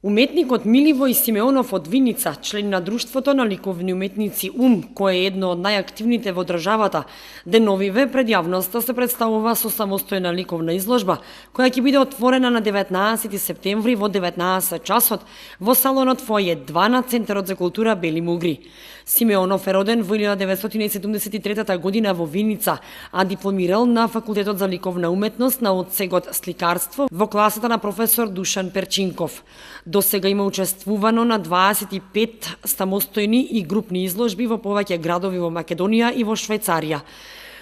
Уметникот Миливој Симеонов од Виница, член на Друштвото на ликовни уметници кој е едно од најактивните во државата, деновиве пред јавноста се представува со самостојна ликовна изложба, која ќе биде отворена на 19 септември во 19 часот во салонот Фоје 2 на Центарот за култура Бели Мугри. Симеонов е роден во 1973 година во Виница, а дипломирал на Факултетот за ликовна уметност на одсегот сликарство во класата на професор Душан Перчинков. До сега има учествувано на 25 самостојни и групни изложби во повеќе градови во Македонија и во Швајцарија.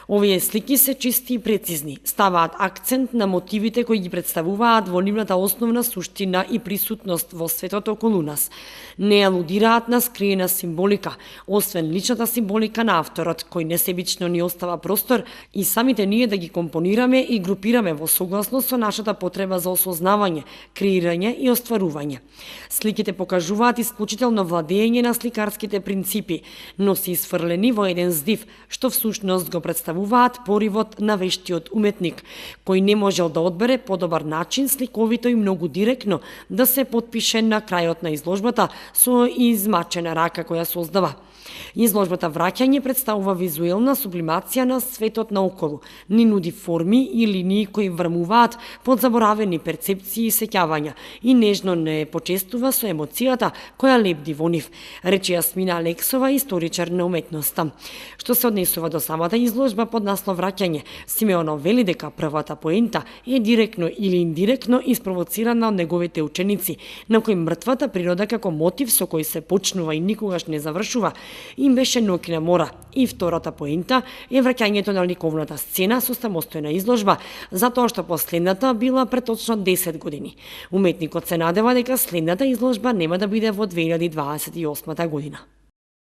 Овие слики се чисти и прецизни, ставаат акцент на мотивите кои ги представуваат во нивната основна суштина и присутност во светот околу нас. Не алудираат на скриена символика, освен личната символика на авторот, кој несебично ни остава простор и самите ние да ги компонираме и групираме во согласност со нашата потреба за осознавање, креирање и остварување. Сликите покажуваат исклучително владење на сликарските принципи, но се исфрлени во еден здив, што всушност го представуваат поривот на вештиот уметник, кој не можел да одбере подобар начин сликовито и многу директно да се потпише на крајот на изложбата со измачена рака која создава. Изложбата Враќање представува визуелна сублимација на светот наоколу, ни нуди форми и линии кои врмуваат под заборавени перцепции и сеќавања и нежно не почестува со емоцијата која лебди во нив, рече Јасмина Алексова, историчар на уметноста. Што се однесува до самата изложба под наслов Враќање, Симеонов вели дека првата поента е директно или индиректно испровоцирана од неговите ученици, на кои мртвата природа како мотив со кој се почнува и никогаш не завршува, им беше ноќ на мора. И втората поента е враќањето на ликовната сцена со самостојна изложба, затоа што последната била пред точно 10 години. Уметникот се надева дека следната изложба нема да биде во 2028 година.